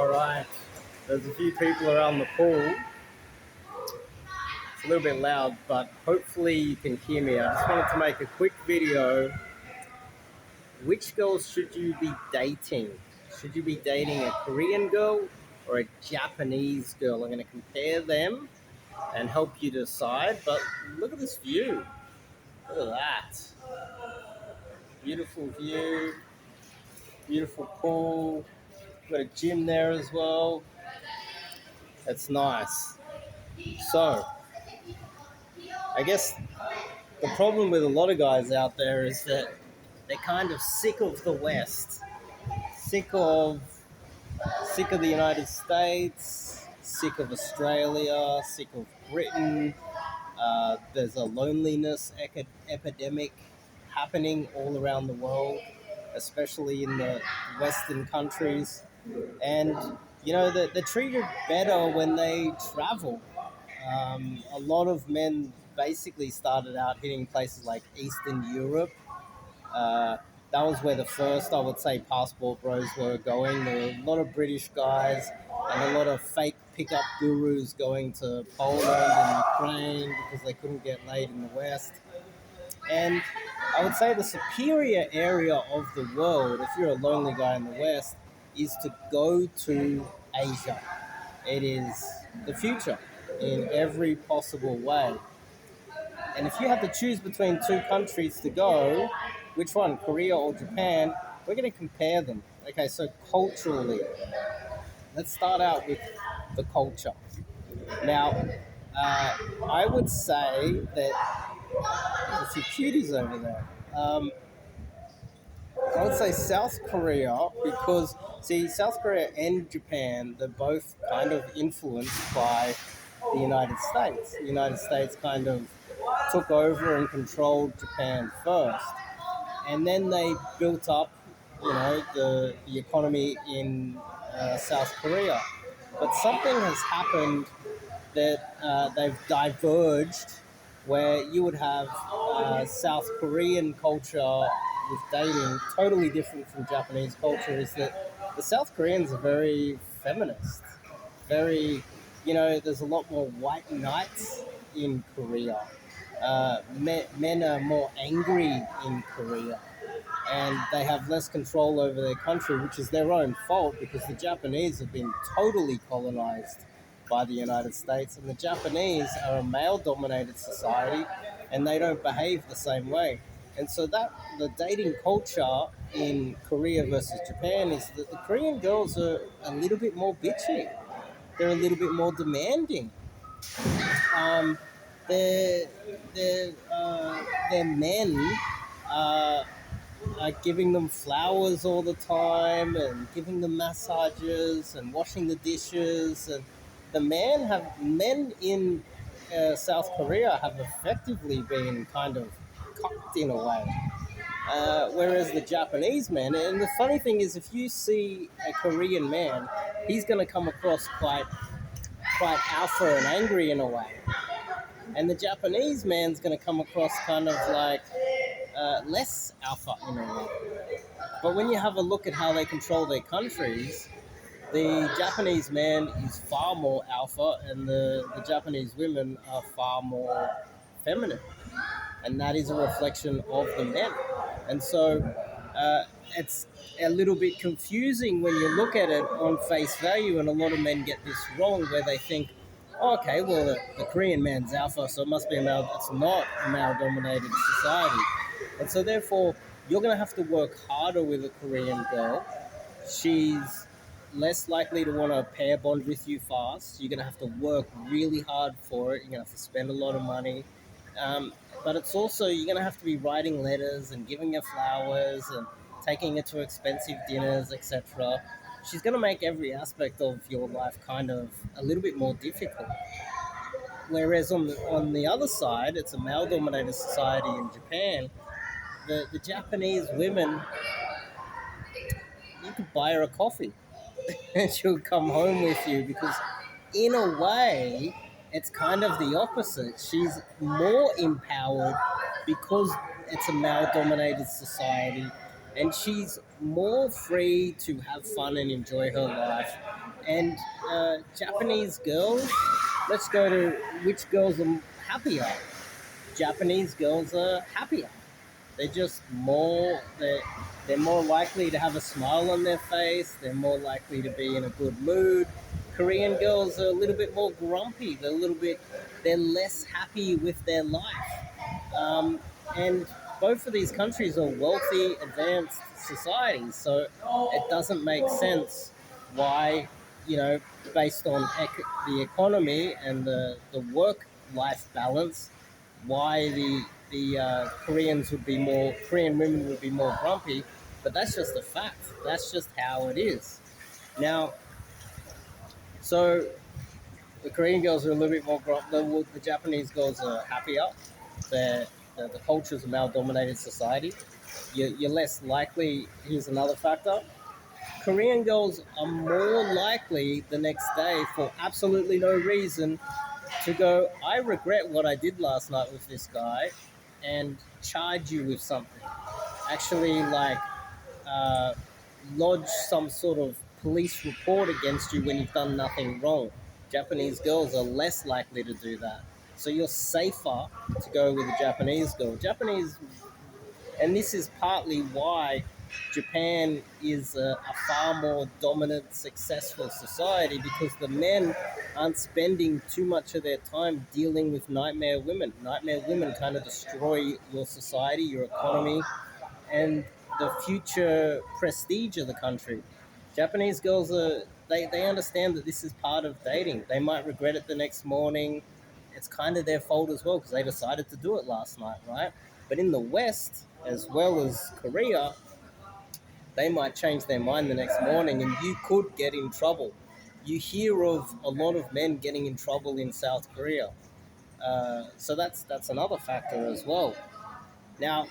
Alright, there's a few people around the pool. It's a little bit loud, but hopefully you can hear me. I just wanted to make a quick video. Which girls should you be dating? Should you be dating a Korean girl or a Japanese girl? I'm going to compare them and help you decide. But look at this view. Look at that. Beautiful view. Beautiful pool. Got a gym there as well. It's nice. So, I guess the problem with a lot of guys out there is that they're kind of sick of the West, sick of the United States, sick of Australia, sick of Britain. There's a loneliness epidemic happening all around the world, especially in the Western countries. And, they're treated better when they travel. A lot of men basically started out hitting places like Eastern Europe. Uh, that was where the first, I would say, passport bros were going. There were a lot of British guys and a lot of fake pickup gurus going to Poland and Ukraine because they couldn't get laid in the West. And I would say the superior area of the world, if you're a lonely guy in the West, is to go to Asia. It is the future in every possible way. And if you had to choose between two countries to go, which one, Korea or Japan, we're going to compare them. Okay, so culturally, let's start out with the culture. Now, I would say that there's a few cuties over there. I would say South Korea because, see, South Korea and Japan, they're both kind of influenced by the United States. The United States kind of took over and controlled Japan first. And then they built up, the economy in South Korea. But something has happened that they've diverged where you would have South Korean culture with dating totally different from Japanese culture is that the South Koreans are very feminist. Very, there's a lot more white knights in Korea. Men are more angry in Korea. And they have less control over their country, which is their own fault because the Japanese have been totally colonized by the United States. And the Japanese are a male-dominated society and they don't behave the same way. And so that the dating culture in Korea versus Japan is that the Korean girls are a little bit more bitchy. They're a little bit more demanding. Their men are giving them flowers all the time and giving them massages and washing the dishes. And the men in South Korea have effectively been kind of cocked in a way. Whereas the Japanese men, and the funny thing is, if you see a Korean man, he's going to come across quite alpha and angry in a way. And the Japanese man's going to come across kind of like less alpha in a way. But when you have a look at how they control their countries, the Japanese man is far more alpha and the Japanese women are far more feminine. And that is a reflection of the men. And so it's a little bit confusing when you look at it on face value, and a lot of men get this wrong where they think, oh, okay, well, the Korean man's alpha, so it must be a male. It's not a male-dominated society. And so therefore, you're going to have to work harder with a Korean girl. She's less likely to want to pair bond with you fast. You're going to have to work really hard for it. You're going to have to spend a lot of money. But it's also, you're going to have to be writing letters and giving her flowers and taking her to expensive dinners, etc. She's going to make every aspect of your life kind of a little bit more difficult. Whereas on the other side, it's a male-dominated society in Japan. The Japanese women, you could buy her a coffee and she'll come home with you because in a way, it's kind of the opposite. She's more empowered because it's a male-dominated society. and she's more free to have fun and enjoy her life. And Japanese girls, let's go to which girls are happier. Japanese girls are happier. They're just more they're more likely to have a smile on their face. They're more likely to be in a good mood. Korean girls are a little bit more grumpy. They're less happy with their life. And both of these countries are wealthy, advanced societies, so it doesn't make sense why, you know, based on the economy and the work life balance, why the Korean women would be more grumpy. But that's just a fact. That's just how it is. Now, so the Korean girls are a little bit more grumpy. The Japanese girls are happier. They're, the culture is a male-dominated society. You're less likely. Here's another factor: Korean girls are more likely the next day, for absolutely no reason, to go, I regret what I did last night with this guy, and charge you with something. Actually, like, uh, lodge some sort of police report against you when you've done nothing wrong. Japanese girls are less likely to do that. So you're safer to go with a Japanese girl. And this is partly why Japan is a far more dominant, successful society, because the men aren't spending too much of their time dealing with nightmare women. Nightmare women kind of destroy your society, your economy, and the future prestige of the country. Japanese girls they understand that this is part of dating. They might regret it the next morning. It's kind of their fault as well because they decided to do it last night, right? But in the West, as well as Korea, they might change their mind the next morning and you could get in trouble. You hear of a lot of men getting in trouble in South Korea. So that's another factor as well. Now,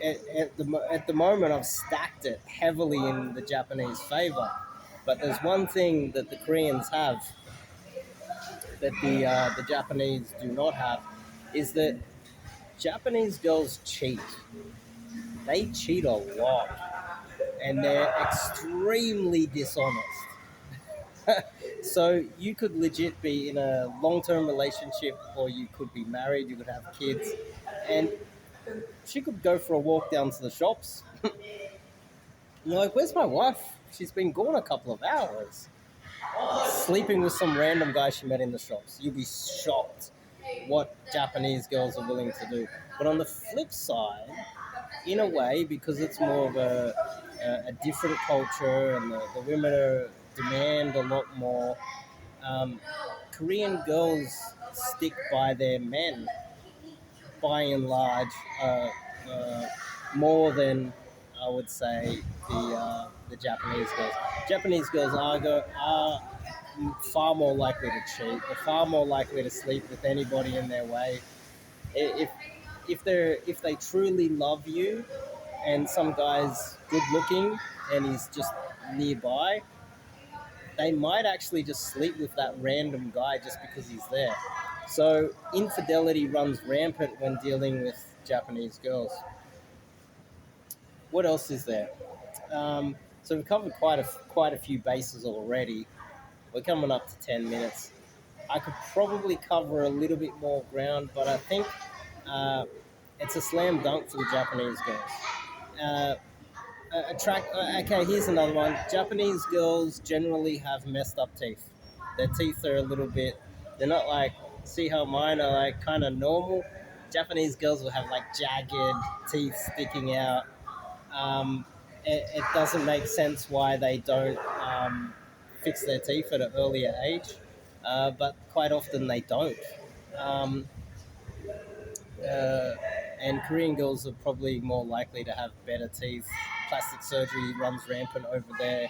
at the moment, I've stacked it heavily in the Japanese favor. But there's one thing that the Koreans have that the Japanese do not have, is that Japanese girls cheat. They cheat a lot, and they're extremely dishonest. So you could legit be in a long-term relationship, or you could be married. You could have kids, and she could go for a walk down to the shops. You're like, "Where's my wife? She's been gone a couple of hours." Sleeping with some random guy she met in the shops. You'll be shocked what Japanese girls are willing to do. But on the flip side, in a way, because it's more of a different culture and the women demand a lot more, um, Korean girls stick by their men by and large, uh, more than I would say the Japanese girls. Japanese girls are far more likely to cheat. They're far more likely to sleep with anybody in their way. If if they truly love you, and some guy's good looking and he's just nearby, they might actually just sleep with that random guy just because he's there. So infidelity runs rampant when dealing with Japanese girls. What else is there? So we've covered quite a few bases already. We're coming up to 10 minutes. I could probably cover a little bit more ground, but I think uh, it's a slam dunk for the Japanese girls. Uh, okay, here's another one. Japanese girls generally have messed up teeth. Their teeth are a little bit. They're not like. See how mine are like kind of normal. Japanese girls will have like jagged teeth sticking out. It doesn't make sense why they don't fix their teeth at an earlier age, but quite often they don't. Um, uh, and Korean girls are probably more likely to have better teeth. Plastic surgery runs rampant over there.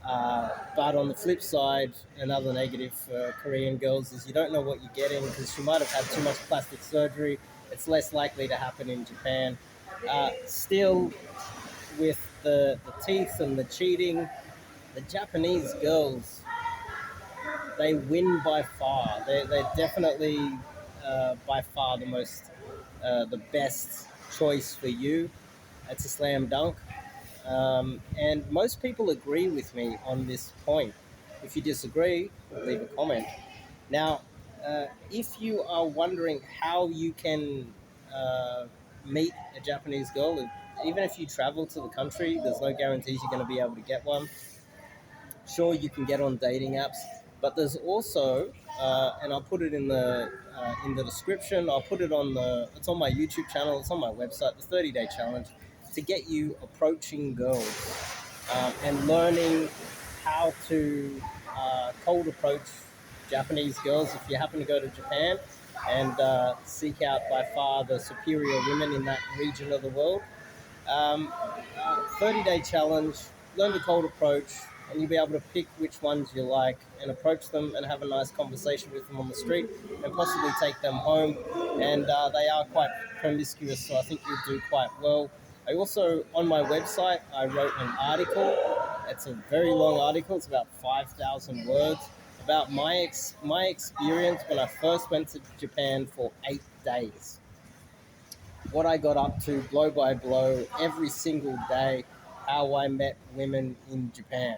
But on the flip side, another negative for Korean girls is you don't know what you're getting because she might have had too much plastic surgery. It's less likely to happen in Japan. Still, with the teeth and the cheating, the Japanese girls, they win by far. They're definitely by far the best choice for you. It's a slam dunk. And most people agree with me on this point. If you disagree, leave a comment. Now, if you are wondering how you can meet a Japanese girl, even if you travel to the country, there's no guarantees you're going to be able to get one. Sure, you can get on dating apps, but there's also, and I'll put it in the description. I'll put it on the. It's on my YouTube channel. It's on my website. The 30-day challenge to get you approaching girls and learning how to cold approach Japanese girls if you happen to go to Japan and seek out by far the superior women in that region of the world. 30-day challenge, learn the cold approach, and you'll be able to pick which ones you like and approach them and have a nice conversation with them on the street and possibly take them home. And they are quite promiscuous, so I think you'll do quite well. I also, on my website, I wrote an article. It's a very long article. It's about 5,000 words about my experience when I first went to Japan for 8 days, what I got up to blow by blow every single day, how I met women in Japan.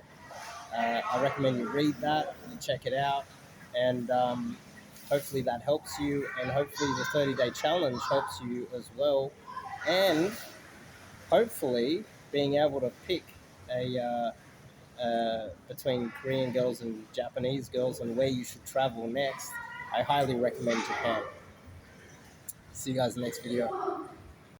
I recommend you read that and check it out, and hopefully that helps you, and hopefully the 30-day challenge helps you as well, and hopefully being able to pick between Korean girls and Japanese girls and where you should travel next. I highly recommend Japan. See you guys in the next video.